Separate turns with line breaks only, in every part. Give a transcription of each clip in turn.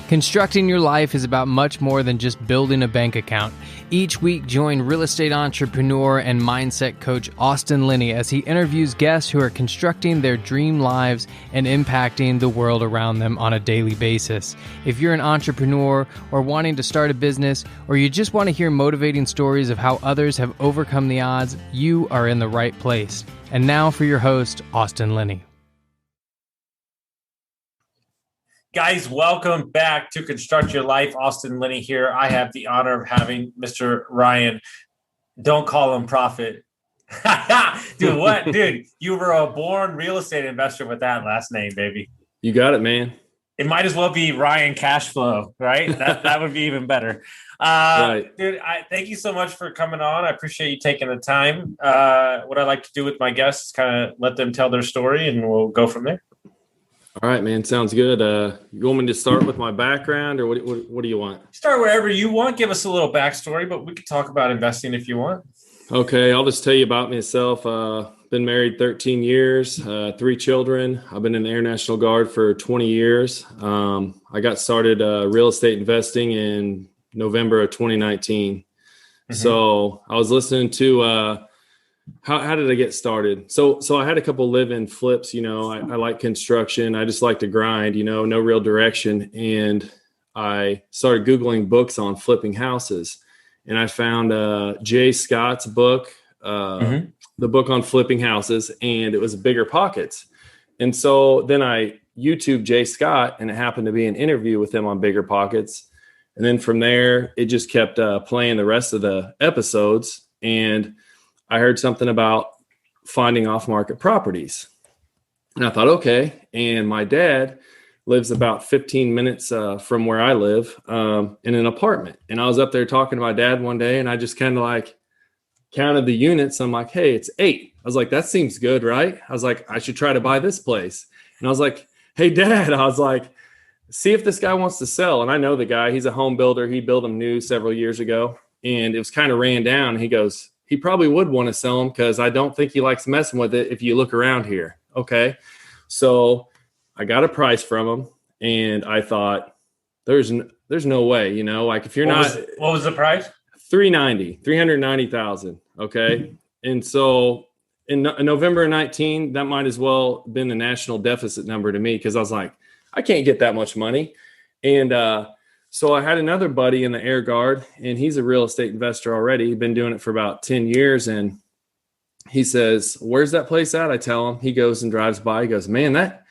Constructing your life is about much more than just building a bank account. Each week, join real estate entrepreneur and mindset coach Austin Linney as he interviews guests who are constructing their dream lives and impacting the world around them on a daily basis. If you're an entrepreneur or wanting to start a business, or you just want to hear motivating stories of how others have overcome the odds, you are in the right place. And now for your host, Austin Linney.
Guys, welcome back to Construct Your Life. Austin Linney here. I have the honor of having Mr. Ryan. Don't call him Proffit. Dude, what? Dude, you were a born real estate investor with that last name, baby.
You got it, man.
It might as well be Ryan Cashflow, right? That would be even better.
Right.
Dude, thank you so much for coming on. I appreciate you taking the time. What I like to do with my guests is kind of let them tell their story, and we'll go from there.
All right, man. Sounds good. You want me to start with my background, or what do you want?
Start wherever you want. Give us a little backstory, but we could talk about investing if you want.
Okay, I'll just tell you about myself. Been married 13 years, 3 children. I've been in the Air National Guard for 20 years. I got started real estate investing in November of 2019. Mm-hmm. So I was listening to how did I get started? So I had a couple live-in flips. You know, I like construction. I just like to grind, you know, no real direction. And I started Googling books on flipping houses. And I found Jay Scott's book, the book on flipping houses, and it was Bigger Pockets. And so then I YouTubed Jay Scott, and it happened to be an interview with him on Bigger Pockets. And then from there, it just kept playing the rest of the episodes. And I heard something about finding off-market properties. And I thought, okay. And my dad lives about 15 minutes from where I live in an apartment. And I was up there talking to my dad one day, and I just kind of like counted the units. I'm like, hey, it's 8. I was like, that seems good, right? I was like, I should try to buy this place. And I was like, hey, Dad, I was like, see if this guy wants to sell. And I know the guy. He's a home builder. He built them new several years ago. And it was kind of ran down. He goes, he probably would want to sell them because I don't think he likes messing with it if you look around here. Okay. So I got a price from him, and I thought there's no way, you know, like if you're what
was the price?
390,000. Okay. And so in November of 19, that might as well been the national deficit number to me, because I was like, I can't get that much money. And so I had another buddy in the Air Guard, and he's a real estate investor already. He's been doing it for about 10 years. And he says, where's that place at? I tell him. He goes and drives by. He goes, man, that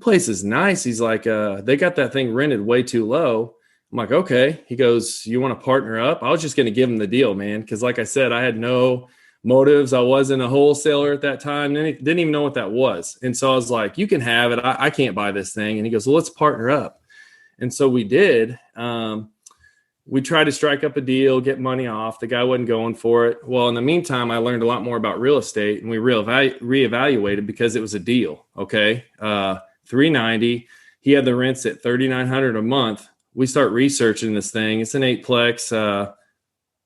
place is nice. He's like, they got that thing rented way too low. I'm like, okay. He goes, you want to partner up? I was just going to give him the deal, man. Because like I said, I had no motives. I wasn't a wholesaler at that time. Didn't even know what that was. And so I was like, you can have it. I can't buy this thing. And he goes, well, let's partner up. And so we did. We tried to strike up a deal, get money off. The guy wasn't going for it. Well, in the meantime, I learned a lot more about real estate, and we reevaluated because it was a deal. Okay. 390. He had the rents at $3,900 a month. We start researching this thing. It's an 8-plex.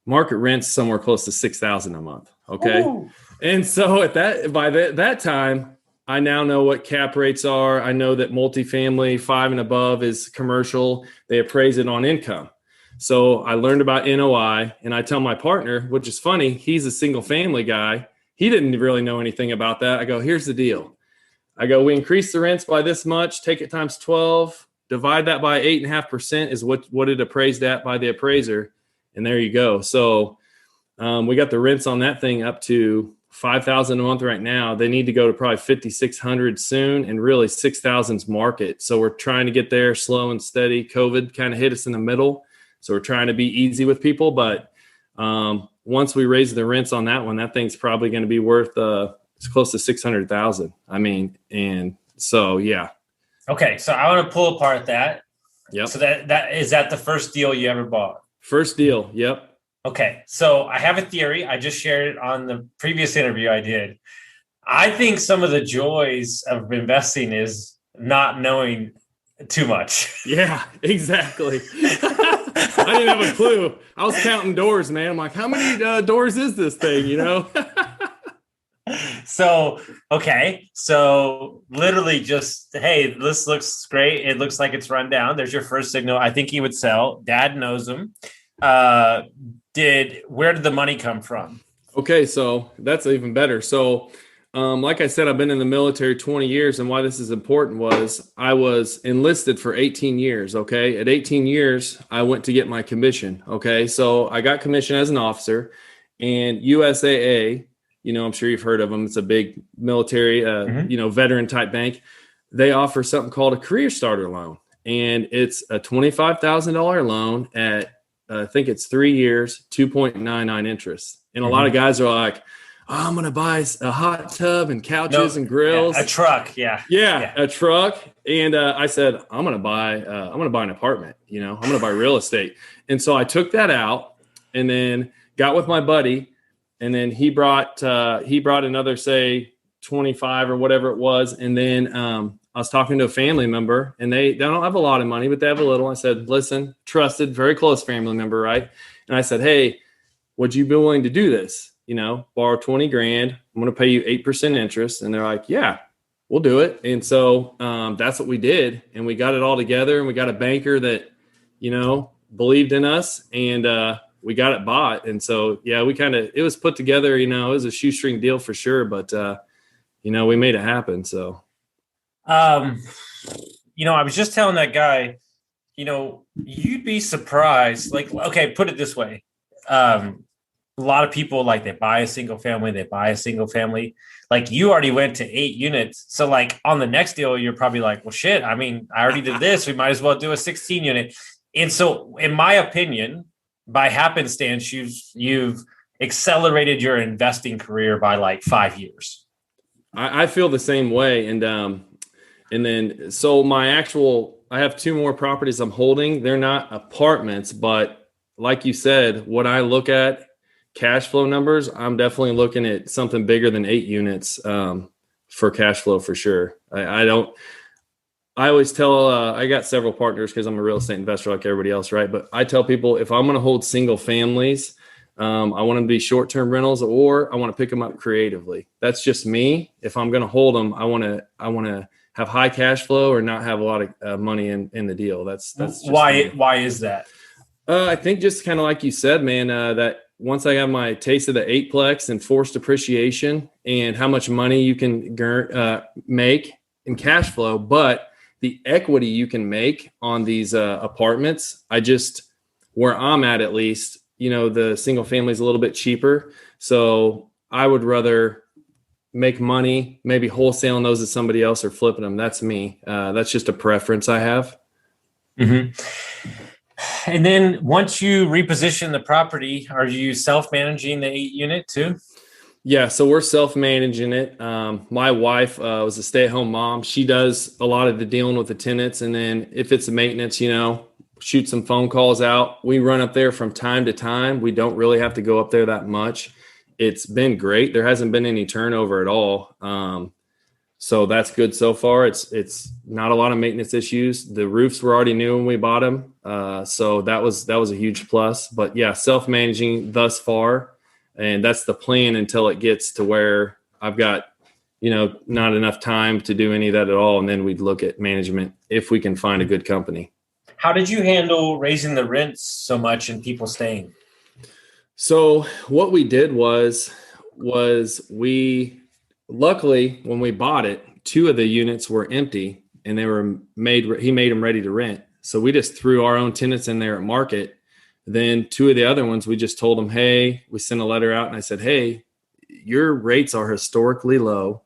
Market rents somewhere close to $6,000 a month. Okay. Ooh. And so by that time, I now know what cap rates are. I know that multifamily 5 and above is commercial. They appraise it on income. So I learned about NOI, and I tell my partner, which is funny, he's a single family guy. He didn't really know anything about that. I go, here's the deal. I go, we increase the rents by this much, take it times 12, divide that by 8.5% is what it appraised at by the appraiser. And there you go. So we got the rents on that thing up to $5,000 a month right now. They need to go to probably $5,600 soon, and really $6,000's market. So we're trying to get there slow and steady. COVID kind of hit us in the middle. So we're trying to be easy with people. But once we raise the rents on that one, that thing's probably going to be worth it's close to $600,000. I mean, and so, yeah.
Okay. So I want to pull apart that.
Yep.
So that is that the first deal you ever bought?
First deal. Yep.
Okay, so I have a theory. I just shared it on the previous interview I did. I think some of the joys of investing is not knowing too much.
Yeah, exactly. I didn't have a clue. I was counting doors, man. I'm like, how many doors is this thing, you know?
Okay. So literally just, hey, this looks great. It looks like it's run down. There's your first signal. I think he would sell. Dad knows him. Where did the money come from?
Okay, so that's even better. So, like I said, I've been in the military 20 years, and why this is important was I was enlisted for 18 years. Okay, at 18 years, I went to get my commission. Okay, so I got commissioned as an officer, and USAA, I'm sure you've heard of them. It's a big military, veteran type bank. They offer something called a career starter loan, and it's a $25,000 loan at I think it's 3 years, 2.99 interest. And a lot of guys are like, oh, I'm going to buy a hot tub and couches and grills.
A truck. Yeah,
a truck. And I said, I'm going to buy an apartment. I'm going to buy real estate. And so I took that out and then got with my buddy. And then he brought another, say, 25 or whatever it was. And then I was talking to a family member, and they don't have a lot of money, but they have a little. I said, listen, trusted, very close family member, right? And I said, hey, would you be willing to do this? Borrow 20 grand. I'm going to pay you 8% interest. And they're like, yeah, we'll do it. And so that's what we did. And we got it all together, and we got a banker that, believed in us, and we got it bought. And so, yeah, it was put together, it was a shoestring deal for sure, but we made it happen. So.
I was just telling that guy, you'd be surprised. Like, okay, put it this way. A lot of people, like, they buy a single family. Like, you already went to 8 units. So, like, on the next deal, you're probably like, well, shit, I mean, I already did this. We might as well do a 16 unit. And so, in my opinion, by happenstance, you've accelerated your investing career by like 5 years.
I feel the same way. And then, so I have 2 more properties I'm holding. They're not apartments, but like you said, what I look at cash flow numbers, I'm definitely looking at something bigger than 8 units for cash flow for sure. I always tell, I got several partners because I'm a real estate investor like everybody else, right? But I tell people, if I'm going to hold single families, I want them to be short-term rentals, or I want to pick them up creatively. That's just me. If I'm going to hold them, I want to have high cash flow or not have a lot of money in the deal. That's just
why. Why is that?
I think just kind of like you said, man, that once I got my taste of the 8-plex and forced appreciation and how much money you can make in cash flow, but the equity you can make on these apartments, where I'm at least, the single family is a little bit cheaper. So I would rather make money, maybe wholesaling those to somebody else or flipping them. That's me. That's just a preference I have.
Mm-hmm. And then once you reposition the property, are you self-managing the 8 unit too?
Yeah. So we're self-managing it. My wife was a stay-at-home mom. She does a lot of the dealing with the tenants. And then if it's a maintenance, shoot some phone calls out. We run up there from time to time. We don't really have to go up there that much. It's been great. There hasn't been any turnover at all. So that's good so far. It's not a lot of maintenance issues. The roofs were already new when we bought them. So that was a huge plus. But yeah, self-managing thus far. And that's the plan until it gets to where I've got, not enough time to do any of that at all. And then we'd look at management if we can find a good company.
How did you handle raising the rents so much and people staying?
So what we did was we, luckily when we bought it, 2 of the units were empty and he made them ready to rent. So we just threw our own tenants in there at market. Then 2 of the other ones, we just told them, hey, we sent a letter out and I said, hey, your rates are historically low.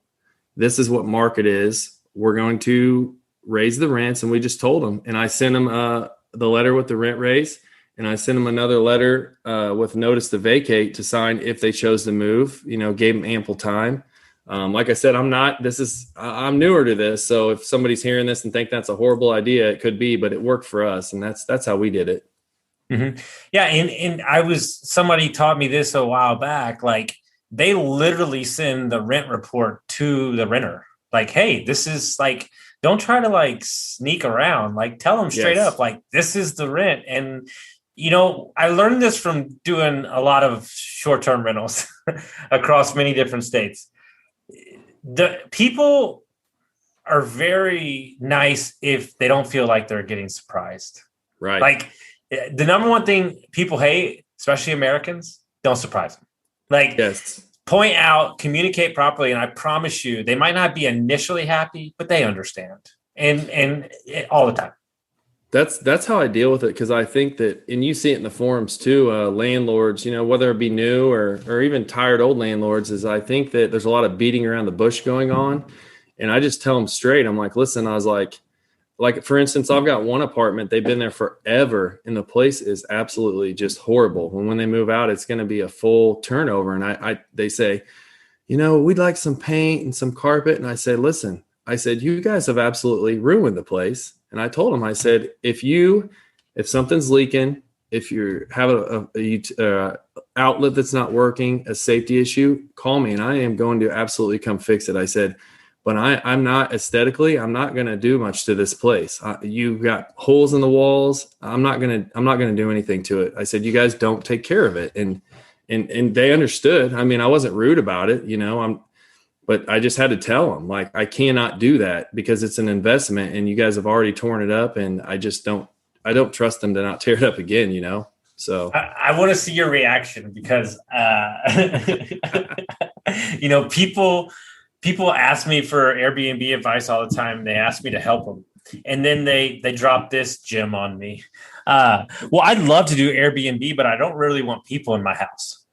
This is what market is. We're going to raise the rents. And we just told them, and I sent them the letter with the rent raise. And I sent them another letter with notice to vacate to sign if they chose to move, gave them ample time. Like I said, I'm newer to this. So if somebody's hearing this and think that's a horrible idea, it could be, but it worked for us. And that's how we did it.
Mm-hmm. Yeah. And somebody taught me this a while back. Like, they literally send the rent report to the renter. Like, hey, this is like, don't try to like sneak around, like tell them straight up, like, this is the rent. And, I learned this from doing a lot of short-term rentals across many different states. the people are very nice if they don't feel like they're getting surprised.
Right.
Like the number one thing people hate, especially Americans, don't surprise them. Like,
yes.
Point out, communicate properly, and I promise you, they might not be initially happy, but they understand, and all the time.
That's how I deal with it, because I think that, and you see it in the forums too, landlords, whether it be new or even tired old landlords, is I think that there's a lot of beating around the bush going on, and I just tell them straight. I'm like, listen, I was like for instance, I've got one apartment, they've been there forever, and the place is absolutely just horrible. And when they move out, it's going to be a full turnover. And they say, we'd like some paint and some carpet. And I say, listen, I said, you guys have absolutely ruined the place. And I told them, I said, if something's leaking, if you have a outlet that's not working, a safety issue, call me and I am going to absolutely come fix it. I said, but I'm not aesthetically, I'm not going to do much to this place. You've got holes in the walls. I'm not going to do anything to it. I said, you guys don't take care of it. And they understood. I mean, I wasn't rude about it, but I just had to tell them, like, I cannot do that because it's an investment and you guys have already torn it up. And I don't trust them to not tear it up again, So
I want to see your reaction because, people ask me for Airbnb advice all the time. They ask me to help them. And then they drop this gem on me. Well, I'd love to do Airbnb, but I don't really want people in my house.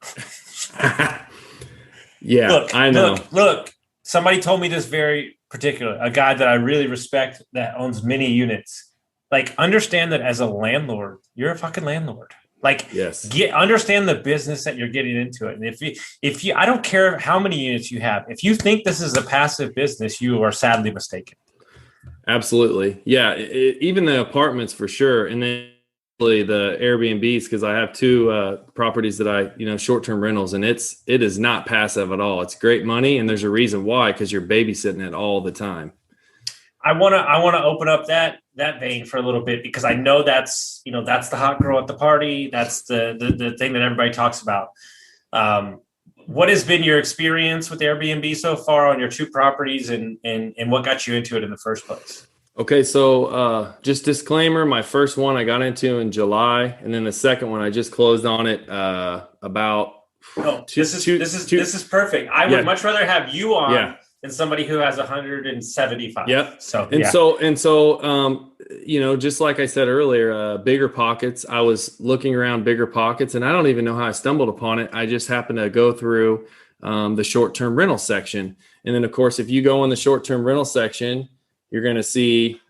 Yeah, I know.
Look, somebody told me this very particular, a guy that I really respect that owns many units. Like, understand that as a landlord, you're a fucking landlord. Like,
yes.
Understand the business that you're getting into it. And if you, I don't care how many units you have. If you think this is a passive business, you are sadly mistaken.
Absolutely. Yeah. Even the apartments for sure. And then the Airbnbs, because I have two properties that short-term rentals, and it is not passive at all. It's great money. And there's a reason why, because you're babysitting it all the time.
I want to open up that vein for a little bit, because I know that's the hot girl at the party. That's the thing that everybody talks about. What has been your experience with Airbnb so far on your two properties, and what got you into it in the first place?
Okay, so just disclaimer, my first one I got into in July, and then the second one I just closed on it about.
Oh, this is perfect. I would much rather have you on. Yeah. And somebody who has 175.
Yep.
So
just like I said earlier, bigger pockets. I was looking around bigger pockets, and I don't even know how I stumbled upon it. I just happened to go through the short-term rental section, and then of course, if you go in the short-term rental section, you're going to see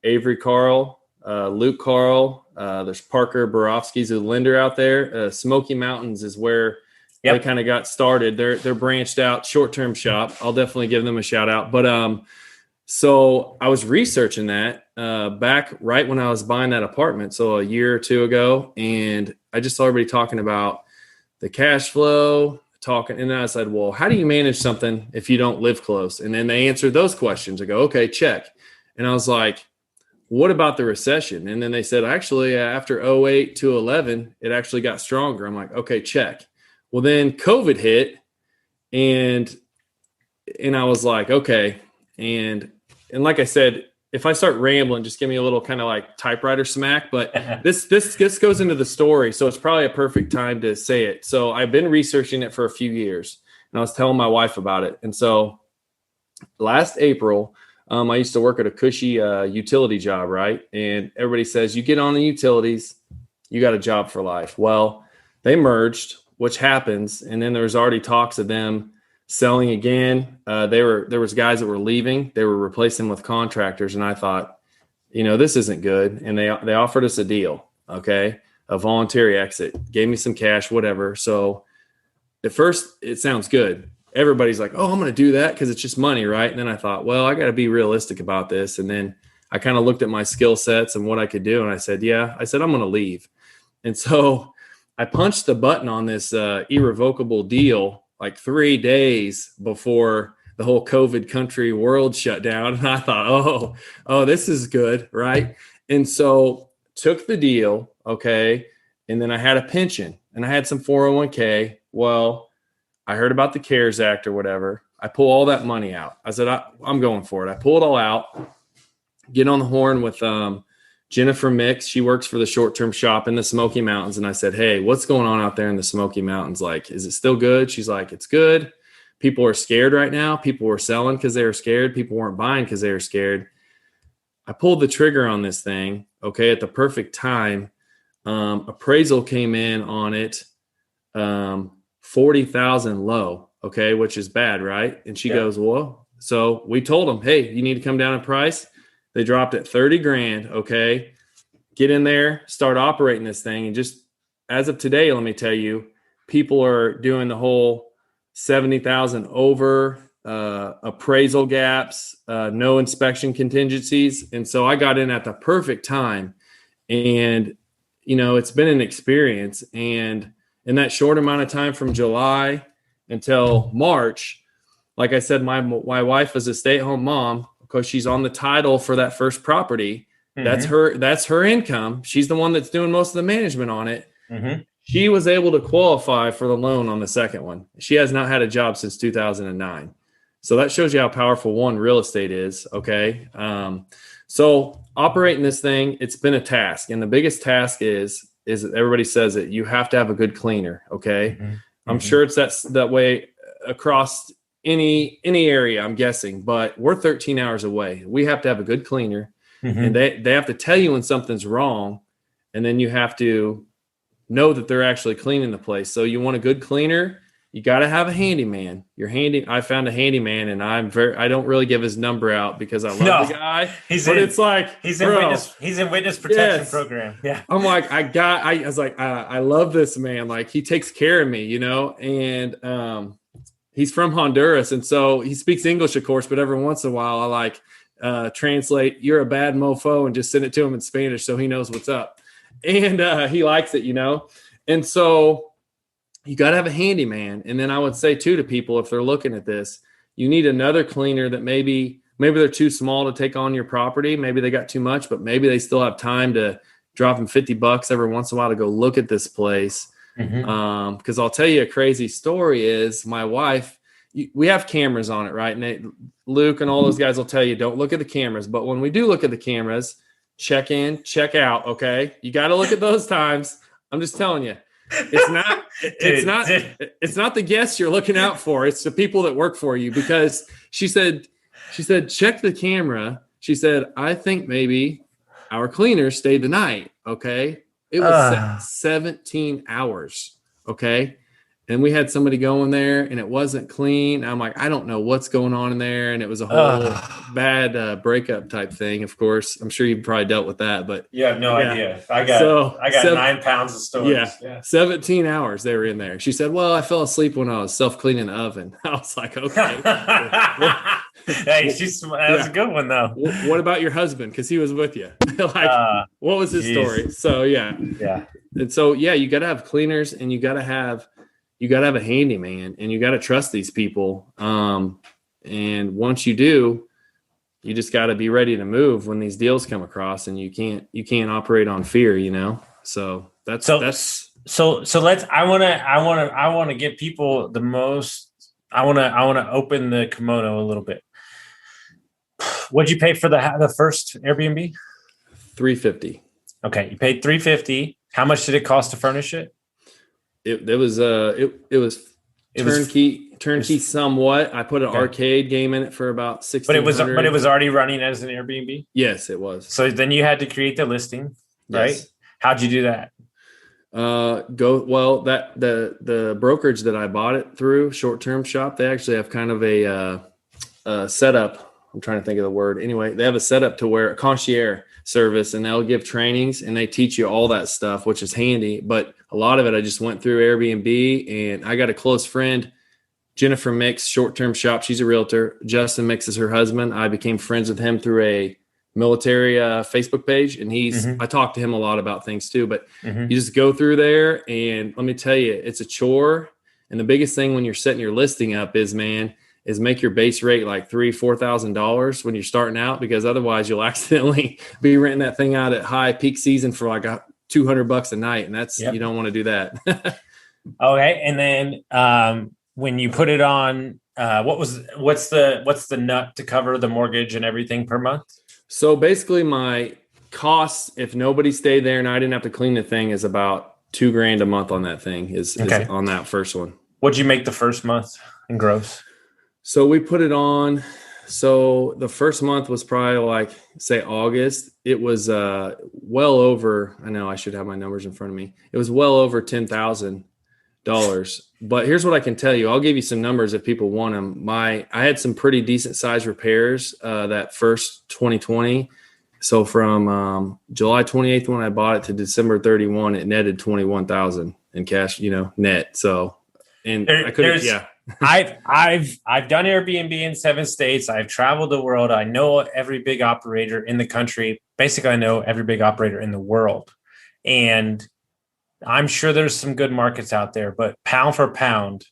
Avery Carl, Luke Carl. There's Parker Borofsky's a lender out there. Smoky Mountains is where. Yep. They kind of got started. They're branched out short-term shop. I'll definitely give them a shout out. But so I was researching that back right when I was buying that apartment, so a year or two ago, and I just saw everybody talking about the cash flow, and then I said, well, how do you manage something if you don't live close? And then they answered those questions. I go, okay, check. And I was like, what about the recession? And then they said, actually, after 08 to 11, it actually got stronger. I'm like, okay, check. Well, then COVID hit, and I was like, okay. And like I said, if I start rambling, just give me a little kind of like typewriter smack. But this goes into the story, so it's probably a perfect time to say it. So I've been researching it for a few years, and I was telling my wife about it. And so last April, I used to work at a cushy utility job, right? And everybody says, you get on the utilities, you got a job for life. Well, they merged, which happens. And then there was already talks of them selling again. There was guys that were leaving. They were replacing with contractors. And I thought, this isn't good. And they offered us a deal. Okay. A voluntary exit, gave me some cash, whatever. So at first it sounds good. Everybody's like, oh, I'm going to do that because it's just money. Right. And then I thought, well, I got to be realistic about this. And then I kind of looked at my skill sets and what I could do. And I said, I'm going to leave. And so I punched the button on this irrevocable deal like 3 days before the whole COVID country world shut down. And I thought, oh, this is good, right? And so took the deal, okay, and then I had a pension and I had some 401k. Well, I heard about the CARES Act or whatever. I pull all that money out. I said, I'm going for it. I pull it all out, get on the horn with Jennifer Mix. She works for the short-term shop in the Smoky Mountains. And I said, hey, what's going on out there in the Smoky Mountains? Like, is it still good? She's like, it's good. People are scared right now. People were selling because they were scared. People weren't buying because they were scared. I pulled the trigger on this thing, okay, at the perfect time. Appraisal came in on it, 40,000 low, okay, which is bad, right? And she goes, well, so we told them, hey, you need to come down in price. They dropped it 30 grand, okay. Get in there, start operating this thing. And just as of today, let me tell you, people are doing the whole 70,000 over, appraisal gaps, no inspection contingencies. And so I got in at the perfect time, and, you know, it's been an experience. And in that short amount of time from July until March, like I said, my wife is a stay-at-home mom because she's on the title for that first property. Mm-hmm. That's her income. She's the one that's doing most of the management on it. Mm-hmm. She was able to qualify for the loan on the second one. She has not had a job since 2009. So that shows you how powerful real estate is. Okay. So operating this thing, it's been a task. And the biggest task is everybody says it, you have to have a good cleaner. Okay. Mm-hmm. I'm sure it's that way across any area, I'm guessing, but we're 13 hours away. We have to have a good cleaner, and they have to tell you when something's wrong. And then you have to know that they're actually cleaning the place. So you want a good cleaner, you got to have a handyman. I found a handyman, and I don't really give his number out because I love the guy. He's in
witness protection program. Yeah.
I'm like, I was like, I love this man. Like, he takes care of me, you know, and he's from Honduras. And so he speaks English, of course, but every once in a while I translate, you're a bad mofo, and just send it to him in Spanish so he knows what's up. And he likes it, you know. And so you got to have a handyman. And then I would say too to people, if they're looking at this, you need another cleaner that maybe they're too small to take on your property. Maybe they got too much, but maybe they still have time to drop them $50 every once in a while to go look at this place. Because I'll tell you a crazy story is my wife, we have cameras on it, right? And Luke and all those guys will tell you, don't look at the cameras. But when we do look at the cameras, check in, check out. Okay. You got to look at those times. I'm just telling you. It's not the guests you're looking out for. It's the people that work for you, because she said, check the camera. She said, I think maybe our cleaner stayed the night. Okay. It was 17 hours. Okay. And we had somebody go in there and it wasn't clean. I'm like, I don't know what's going on in there. And it was a whole bad breakup type thing. Of course, I'm sure you've probably dealt with that, but
you have no idea. I got 9 pounds of storage.
Yeah, 17 hours they were in there. She said, well, I fell asleep when I was self-cleaning the oven. I was like, okay.
Hey, that was a good one though.
What about your husband? Cause he was with you. What was his story? So yeah. And so, you got to have cleaners, and you got to have a handyman, and you got to trust these people. And once you do, you just got to be ready to move when these deals come across, and you can't operate on fear, you know? So that's.
So let's, I want to give people the most, I want to open the kimono a little bit. What'd you pay for the first Airbnb?
$350.
Okay. You paid $350. How much did it cost to furnish it?
It was turnkey somewhat. I put an arcade game in it for about $1,600.
But it was already running as an Airbnb?
Yes, it was.
So then you had to create the listing, right? Yes. How'd you do that?
The brokerage that I bought it through, Short-Term Shop, they actually have kind of a setup. I'm trying to think of the word. Anyway, they have a setup to where a concierge service, and they'll give trainings and they teach you all that stuff, which is handy. But a lot of it, I just went through Airbnb, and I got a close friend, Jennifer Mix, Short-Term Shop. She's a realtor. Justin Mix is her husband. I became friends with him through a military Facebook page, and I talked to him a lot about things too, but you just go through there, and let me tell you, it's a chore. And the biggest thing when you're setting your listing up is make your base rate like $3,000-$4,000 when you're starting out, because otherwise you'll accidentally be renting that thing out at high peak season for like $200 a night. And that's, you don't want to do that.
Okay. And then when you put it on what's the nut to cover the mortgage and everything per month?
So basically my costs, if nobody stayed there and I didn't have to clean the thing, is about $2,000 a month on that thing is on that first one.
What'd you make the first month in gross?
So we put it on. So the first month was probably like, say, August. It was well over, I know I should have my numbers in front of me. It was well over $10,000. But here's what I can tell you. I'll give you some numbers if people want them. I had some pretty decent size repairs that first 2020. So from July 28th when I bought it to December 31, it netted 21,000 in cash, net. So, and I couldn't, yeah.
I've done Airbnb in 7 states. I've traveled the world. I know every big operator in the country. Basically, I know every big operator in the world. And I'm sure there's some good markets out there, but pound for pound,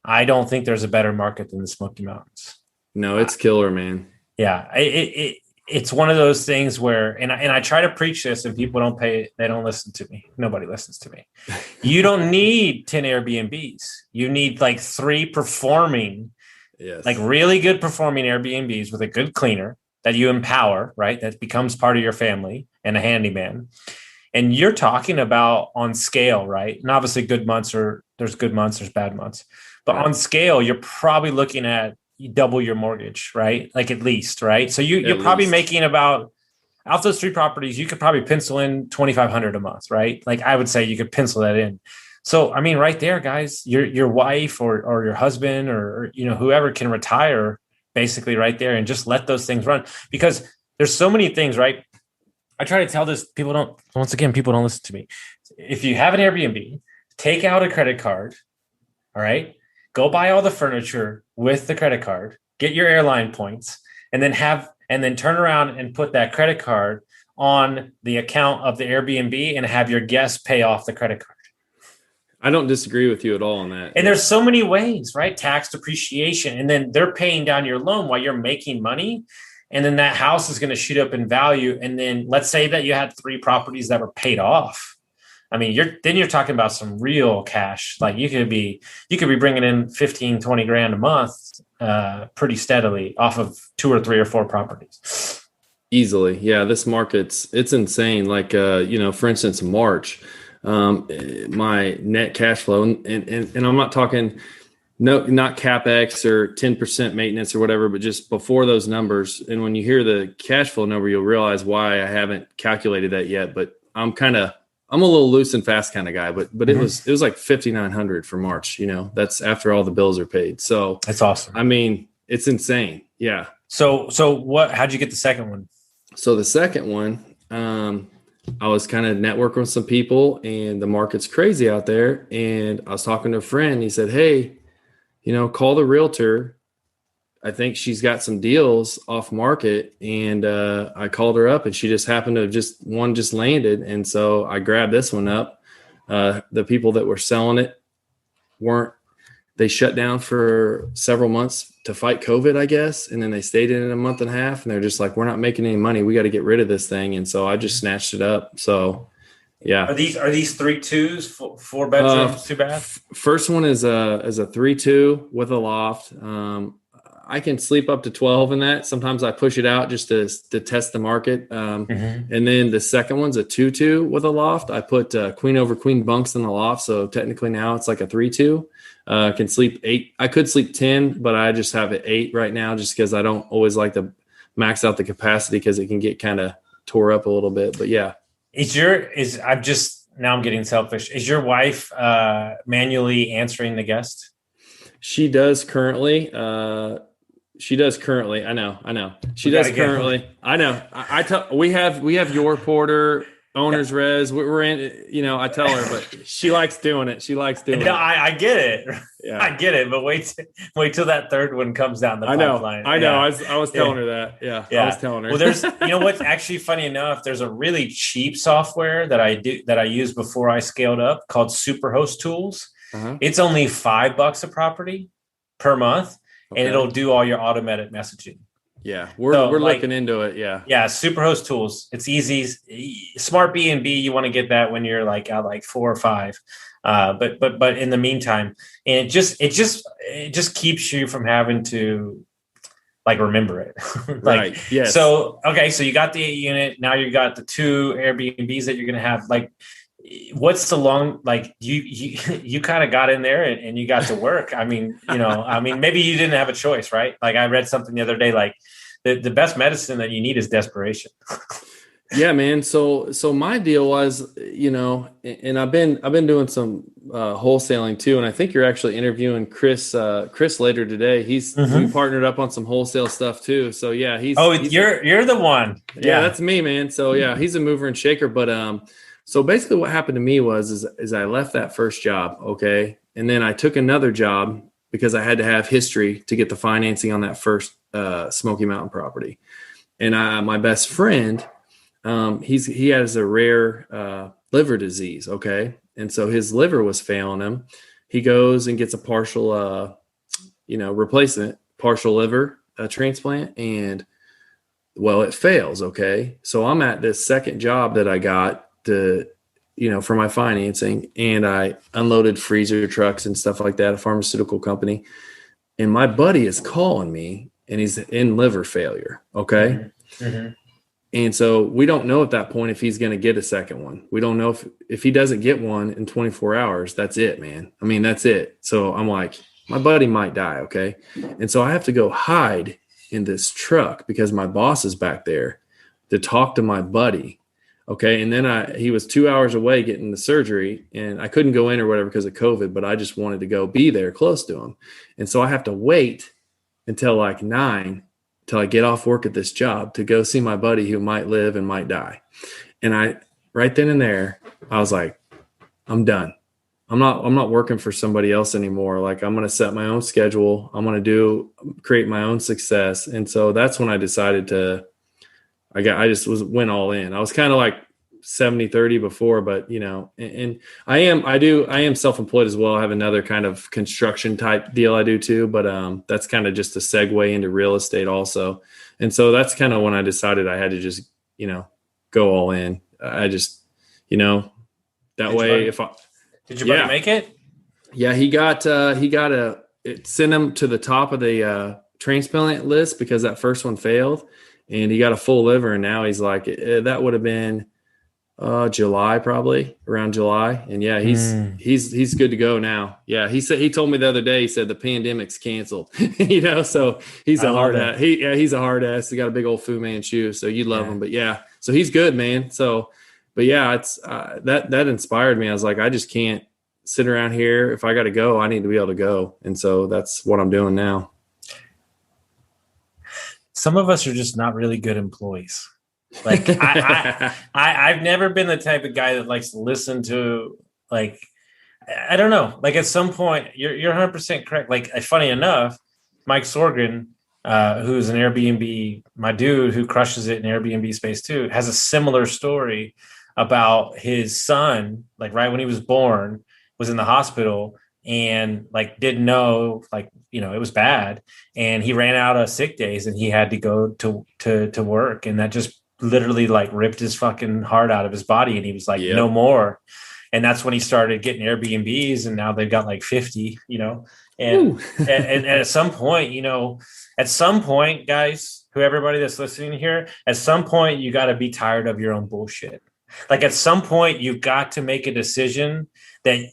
I don't think there's a better market than the Smoky Mountains.
No, it's killer, man.
Yeah. It's one of those things where, and I try to preach this and people they don't listen to me. Nobody listens to me. You don't need 10 Airbnbs. You need like 3 performing, like really good performing Airbnbs with a good cleaner that you empower, right? That becomes part of your family and a handyman. And you're talking about on scale, right? And obviously there's good months, there's bad months, but on scale, you're probably looking at double your mortgage, right? Like at least, right? So you're probably making about, out those 3 properties, you could probably pencil in $2,500 a month, right? Like I would say you could pencil that in. So, I mean, right there, guys, your wife or your husband or whoever can retire basically right there and just let those things run, because there's so many things, right? I try to tell this, people don't listen to me. If you have an Airbnb, take out a credit card, all right? Go buy all the furniture with the credit card, get your airline points, and then turn around and put that credit card on the account of the Airbnb and have your guests pay off the credit card.
I don't disagree with you at all on that.
And there's so many ways, right? Tax depreciation. And then they're paying down your loan while you're making money. And then that house is going to shoot up in value. And then let's say that you had 3 properties that were paid off. I mean, you're talking about some real cash. Like you could be bringing in 15, 20 grand a month pretty steadily off of 2 or 3 or 4 properties.
Easily. Yeah. This market's, it's insane. Like, for instance, March, my net cash flow and I'm not talking, not CapEx or 10% maintenance or whatever, but just before those numbers. And when you hear the cash flow number, you'll realize why I haven't calculated that yet, but I'm a little loose and fast kind of guy, but it was like 5,900 for March, that's after all the bills are paid. So
that's awesome.
I mean, it's insane. Yeah.
So how'd you get the second one?
So the second one, I was kind of networking with some people and the market's crazy out there. And I was talking to a friend. He said, hey, call the realtor. I think she's got some deals off market. And I called her up and she just happened to one just landed. And so I grabbed this one up. The people that were selling it they shut down for several months to fight COVID, I guess. And then they stayed in it a month and a half and they're just like, we're not making any money. We got to get rid of this thing. And so I just snatched it up. So yeah.
Are these 3 2s, 4 bedrooms, 2 baths?
First one is a 3-2 with a loft. I can sleep up to 12 in that. Sometimes I push it out just to test the market. And then the second one's a 2-2 with a loft. I put queen over queen bunks in the loft. So technically now it's like a 3-2. I can sleep 8. I could sleep 10, but I just have it 8 right now just because I don't always like to max out the capacity because it can get kind of tore up a little bit. But yeah.
I'm getting selfish. Is your wife manually answering the guest?
She does currently. I know. She does currently. I know. We have your porter, owner's res. We're in, I tell her, but she likes doing it.
I get it. Yeah. I get it. But wait till that third one comes down the pipeline.
I know. I was telling her that. Yeah. I was telling her.
Well, there's, what's actually funny enough, there's a really cheap software that I used before I scaled up called Superhost Tools. Uh-huh. It's only $5 a property per month. Okay. And it'll do all your automatic messaging.
Yeah, we're
like,
looking into it. Yeah.
Yeah, Superhost tools. It's easy. Smart B&B, you want to get that when you're like at like 4 or 5. But in the meantime, and it just keeps you from having to like remember it. Like,
Right. Yes.
So you got the 8 unit. Now you got the 2 Airbnbs that you're going to have. Like, what's the long, like you kind of got in there and you got to work. I mean, maybe you didn't have a choice, right? Like I read something the other day, like the best medicine that you need is desperation.
Yeah, man. So my deal was, and I've been doing some wholesaling too, and I think you're actually interviewing Chris later today. We partnered up on some wholesale stuff too. So yeah,
you're the one.
Yeah, that's me, man. So yeah, he's a mover and shaker. But so basically, what happened to me was I left that first job, okay, and then I took another job because I had to have history to get the financing on that first Smoky Mountain property, and my best friend. He has a rare liver disease, okay? And so his liver was failing him. He goes and gets a partial replacement, partial liver transplant, and well, it fails, okay? So I'm at this second job that I got for my financing, and I unloaded freezer trucks and stuff like that, a pharmaceutical company. And my buddy is calling me, and he's in liver failure, okay? Mm-hmm. And so we don't know at that point if he's going to get a second one. We don't know if he doesn't get one in 24 hours, that's it, man. I mean, that's it. So I'm like, my buddy might die. Okay. And so I have to go hide in this truck because my boss is back there to talk to my buddy. Okay. And then he was 2 hours away getting the surgery, and I couldn't go in or whatever because of COVID, but I just wanted to go be there close to him. And so I have to wait until like 9 till I get off work at this job to go see my buddy who might live and might die. And right then and there, I was like, I'm done. I'm not working for somebody else anymore. Like, I'm going to set my own schedule. I'm going to create my own success. And so that's when I decided went all in. I was kind of like 70-30 before, but and I am self-employed as well. I have another kind of construction type deal I do too, but that's kind of just a segue into real estate also. And so that's kind of when I decided I had to just, go all in. I just, that way
did your buddy make it?
Yeah, he got it sent him to the top of the transplant list because that first one failed, and he got a full liver. And now he's like, that would have been July, probably around July. And yeah, he's good to go now. Yeah. He told me the other day, he said the pandemic's canceled, so he's a hard ass. He's a hard ass. He got a big old Fu Manchu. So you'd love him, but yeah, so he's good, man. So, but yeah, it's that inspired me. I was like, I just can't sit around here. If I got to go, I need to be able to go. And so that's what I'm doing now.
Some of us are just not really good employees. Like I've never been the type of guy that likes to listen to, like, I don't know, like at some point you're 100% correct. Like, funny enough, Mike Sorgan, who's an Airbnb, my dude who crushes it in Airbnb space too, has a similar story about his son, like right when he was born, was in the hospital and like didn't know, like, it was bad, and he ran out of sick days and he had to go to work, and that just literally like ripped his fucking heart out of his body, and he was like, no more. And that's when he started getting Airbnbs, and now they've got like 50, and at some point, guys, everybody that's listening here, at some point you got to be tired of your own bullshit. Like, at some point you've got to make a decision that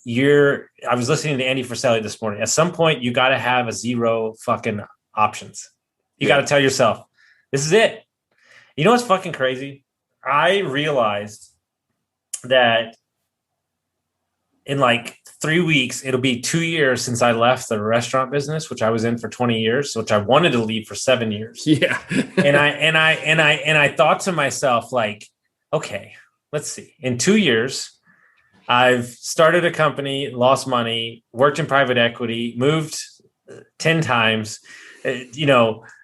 I was listening to Andy Frisell this morning. At some point you got to have a zero fucking options. You got to tell yourself, this is it. You know what's fucking crazy? I realized that in like 3 weeks, it'll be 2 years since I left the restaurant business, which I was in for 20 years, which I wanted to leave for 7 years.
Yeah.
and I thought to myself, like, okay, let's see. In 2 years, I've started a company, lost money, worked in private equity, moved 10 times,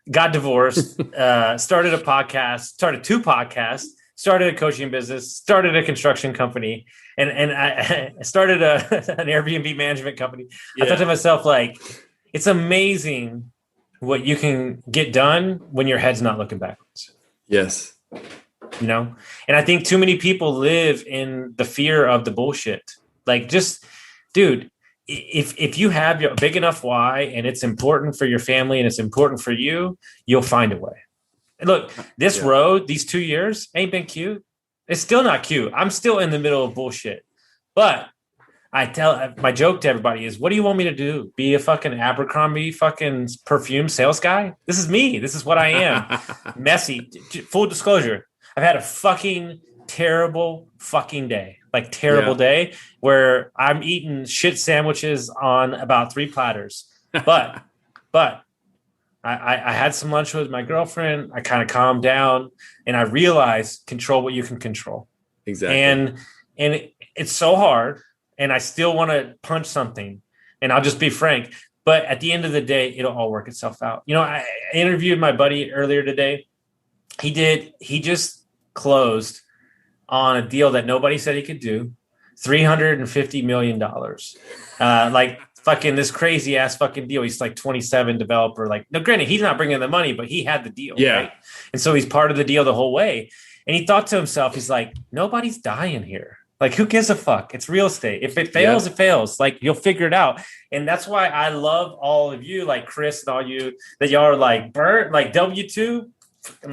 got divorced, started a podcast, started 2 podcasts, started a coaching business, started a construction company, and I started an Airbnb management company. Yeah. I thought to myself, like, it's amazing what you can get done when your head's not looking backwards.
Yes.
You know? And I think too many people live in the fear of the bullshit. Like, just, dude, if you have your big enough why and it's important for your family and it's important for you, you'll find a way. And look, this road, these 2 years ain't been cute. It's still not cute. I'm still in the middle of bullshit. But my joke to everybody is, what do you want me to do? Be a fucking Abercrombie fucking perfume sales guy? This is me. This is what I am. Messy. Full disclosure. I've had a fucking terrible fucking day. Like, terrible day where I'm eating shit sandwiches on about 3 platters. But I had some lunch with my girlfriend. I kind of calmed down and I realized control what you can control.
Exactly.
And it's so hard. And I still want to punch something. And I'll just be frank. But at the end of the day, it'll all work itself out. You know, I interviewed my buddy earlier today. He just closed on a deal that nobody said he could do. $350 million. Like fucking this crazy ass fucking deal. He's like 27 developer. Like, no, granted, he's not bringing the money, but he had the deal.
Yeah.
Right? And so he's part of the deal the whole way. And he thought to himself, he's like, nobody's dying here. Like, who gives a fuck? It's real estate. If it fails, it fails. Like, you'll figure it out. And that's why I love all of you, like Chris and all you, that y'all are like, burnt, like W2,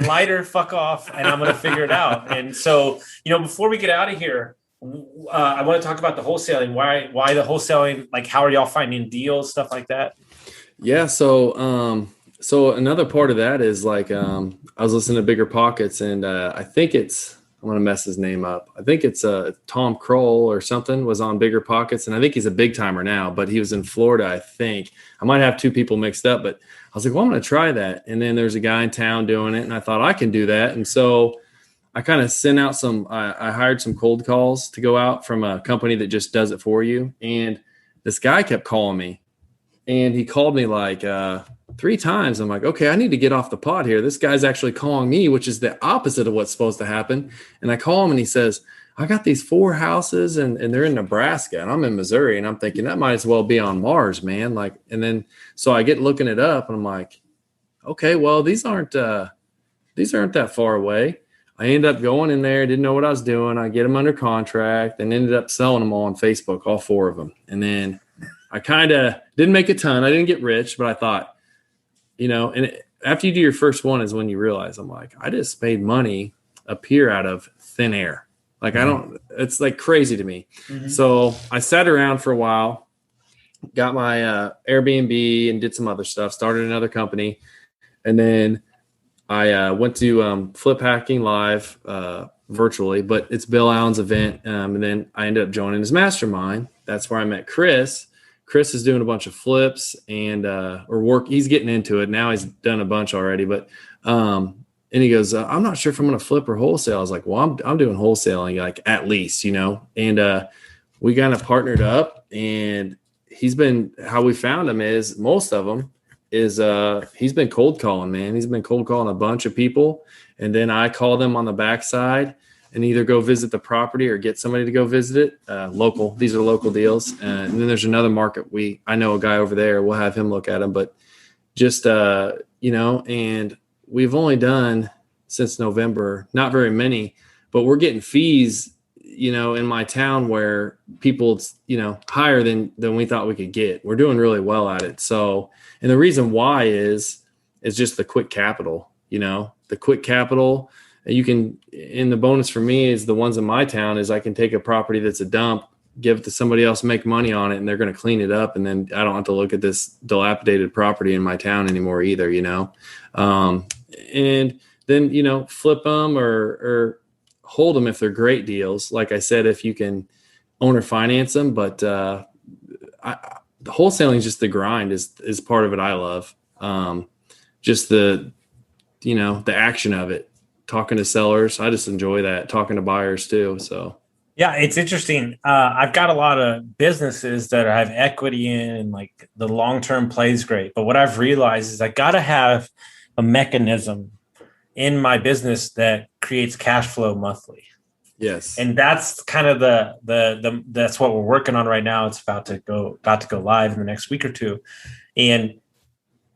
lighter, fuck off, and I'm going to figure it out. And so, you know, before we get out of here, I want to talk about the wholesaling. Why the wholesaling? Like, how are y'all finding deals, stuff like that?
Yeah. So another part of that is like, I was listening to Bigger Pockets, and I think I'm going to mess his name up. I think it's Tom Kroll or something was on Bigger Pockets. And I think he's a big timer now, but he was in Florida, I think. I might have 2 people mixed up, but I was like, well, I'm going to try that. And then there's a guy in town doing it, and I thought I can do that. And so I kind of sent out I hired some cold calls to go out from a company that just does it for you. And this guy kept calling me, and he called me like 3 times. I'm like, okay, I need to get off the pot here. This guy's actually calling me, which is the opposite of what's supposed to happen. And I call him and he says, I got these 4 houses and they're in Nebraska and I'm in Missouri. And I'm thinking that might as well be on Mars, man. Like, and then, so I get looking it up and I'm like, okay, well, these aren't that far away. I ended up going in there, didn't know what I was doing. I get them under contract and ended up selling them all on Facebook, all 4 of them. And then I kind of didn't make a ton. I didn't get rich, but I thought, you know, and after you do your first one is when you realize, I'm like, I just made money appear out of thin air. Like, it's like crazy to me. Mm-hmm. So I sat around for a while, got my Airbnb and did some other stuff, started another company. And then I went to Flip Hacking Live virtually, but it's Bill Allen's event. And then I ended up joining his mastermind. That's where I met Chris. Chris is doing a bunch of flips and he's getting into it now. He's done a bunch already, but and he goes, I'm not sure if I'm going to flip or wholesale. I was like, well, I'm doing wholesaling, like, at least, you know. And we kind of partnered up, and how we found him is most of them is he's been cold calling, man. He's been cold calling a bunch of people, and then I call them on the backside and either go visit the property or get somebody to go visit it. Local. These are local deals. And then there's another market. I know a guy over there. We'll have him look at them, but just, you know, and we've only done since November, not very many, but we're getting fees, you know, in my town where people, you know, higher than we thought we could get. We're doing really well at it. So, and the reason why is just the quick capital, you know, the quick capital. You can, and the bonus for me is the ones in my town is I can take a property that's a dump, give it to somebody else, make money on it, and they're going to clean it up. And then I don't have to look at this dilapidated property in my town anymore either, you know? And then, you know, flip them or hold them if they're great deals. Like I said, if you can owner finance them, but the wholesaling is just the grind is part of it. I love just the, you know, the action of it. Talking to sellers. I just enjoy that. Talking to buyers too. So
yeah, it's interesting. I've got a lot of businesses that I have equity in, and like the long-term play is great. But what I've realized is I got to have a mechanism in my business that creates cash flow monthly.
Yes.
And that's kind of that's what we're working on right now. It's about to go live in the next week or two. And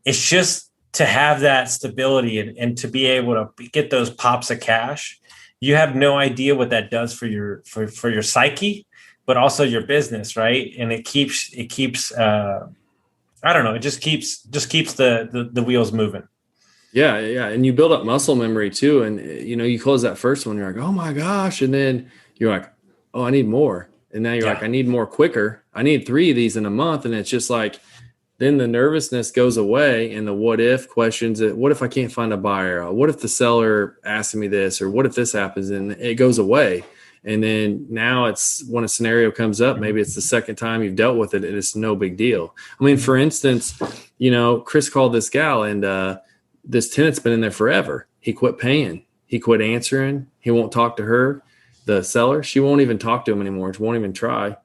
it's just to have that stability and to be able to get those pops of cash, you have no idea what that does for your psyche, but also your business, right? And it keeps I don't know, it just keeps the wheels moving.
Yeah. And you build up muscle memory too. And you close that first one, you're like, oh my gosh. And then you're like, oh, I need more. And now you're like, I need more quicker. I need 3 of these in a month. And it's just like, then the nervousness goes away and the what if questions. What if I can't find a buyer? What if the seller asks me this? Or what if this happens? And it goes away. And then now it's when a scenario comes up, maybe it's the second time you've dealt with it and it's no big deal. I mean, for instance, Chris called this gal and this tenant's been in there forever. He quit paying. He quit answering. He won't talk to her. The seller, she won't even talk to him anymore. She won't even try.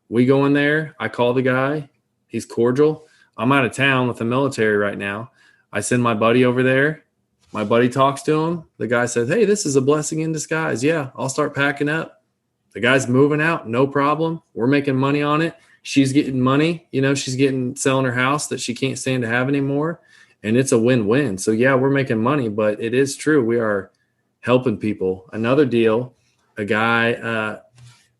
We go in there. I call the guy. He's cordial. I'm out of town with the military right now. I send my buddy over there. My buddy talks to him. The guy says, hey, this is a blessing in disguise. Yeah, I'll start packing up. The guy's moving out. No problem. We're making money on it. She's getting money. She's selling her house that she can't stand to have anymore. And it's a win-win. So yeah, we're making money, but it is true. We are helping people. Another deal, a guy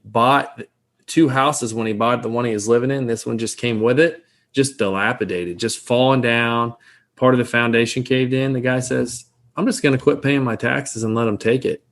bought 2 houses when he bought the one he was living in. This one just came with it, just dilapidated, just falling down. Part of the foundation caved in. The guy says, I'm just going to quit paying my taxes and let them take it.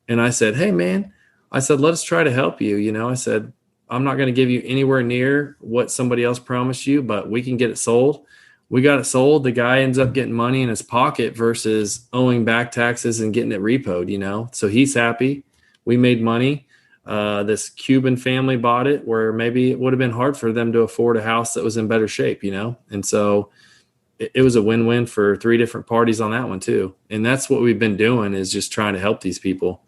And I said, hey, man, let us try to help you. I said, I'm not going to give you anywhere near what somebody else promised you, but we can get it sold. We got it sold. The guy ends up getting money in his pocket versus owing back taxes and getting it repoed, So he's happy. We made money. This Cuban family bought it where maybe it would have been hard for them to afford a house that was in better shape, And so it was a win-win for 3 different parties on that one too. And that's what we've been doing, is just trying to help these people.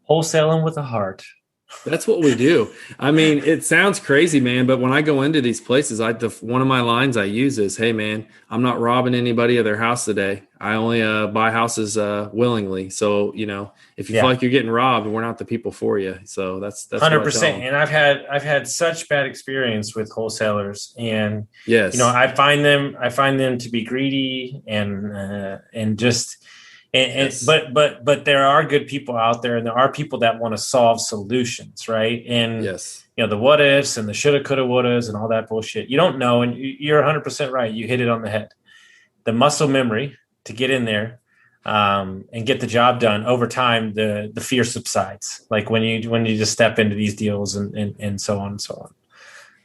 Wholesaling with a heart.
That's what we do. I mean, it sounds crazy, man, but when I go into these places, one of my lines I use is, hey, man, I'm not robbing anybody of their house today. I only buy houses willingly. So, if you feel like you're getting robbed, we're not the people for you. So that's
100%. And I've had such bad experience with wholesalers, and
yes,
I find them to be greedy and just. Yes. But there are good people out there, and there are people that want to solve solutions, right? And
yes,
the what ifs and the shoulda, coulda, wouldas and all that bullshit. You don't know, and you're 100% right. You hit it on the head. The muscle memory to get in there and get the job done over time. The fear subsides, like when you just step into these deals and so on and so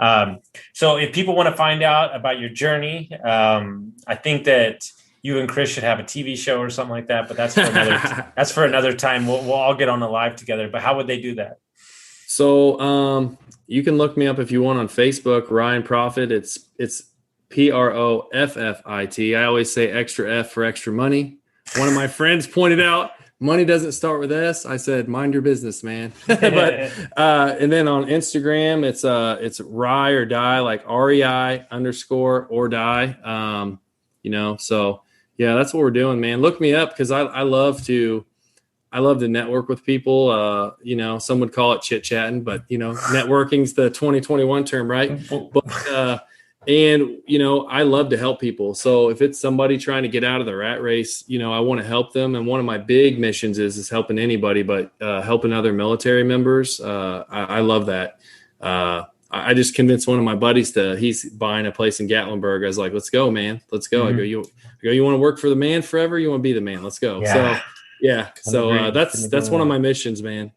on. So if people want to find out about your journey, I think that you and Chris should have a TV show or something like that, but that's for another time. We'll all get on a live together. But how would they do that?
So you can look me up if you want on Facebook, Ryan Proffit. It's Proffit. I always say extra F for extra money. One of my friends pointed out, money doesn't start with S. I said, mind your business, man. But and then on Instagram, it's Rye or Die, like REI_ or die. So yeah, that's what we're doing, man. Look me up because I love to network with people. Some would call it chit chatting, but networking's the 2021 term, right? But I love to help people. So if it's somebody trying to get out of the rat race, I want to help them. And one of my big missions is helping anybody, but helping other military members. I love that. I just convinced one of my buddies he's buying a place in Gatlinburg. I was like, let's go, man. Let's go. Mm-hmm. I go, you want to work for the man forever? You want to be the man? Let's go. Yeah. So yeah. So that's one of my missions, man.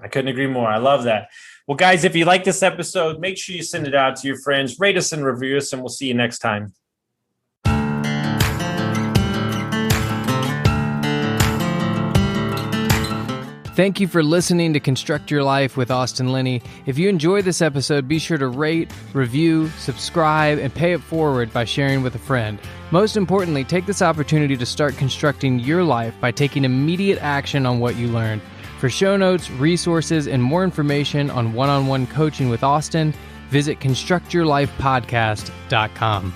I couldn't agree more. I love that. Well, guys, if you like this episode, make sure you send it out to your friends, rate us and review us, and we'll see you next time.
Thank you for listening to Construct Your Life with Austin Linney. If you enjoyed this episode, be sure to rate, review, subscribe, and pay it forward by sharing with a friend. Most importantly, take this opportunity to start constructing your life by taking immediate action on what you learned. For show notes, resources, and more information on one-on-one coaching with Austin, visit constructyourlifepodcast.com.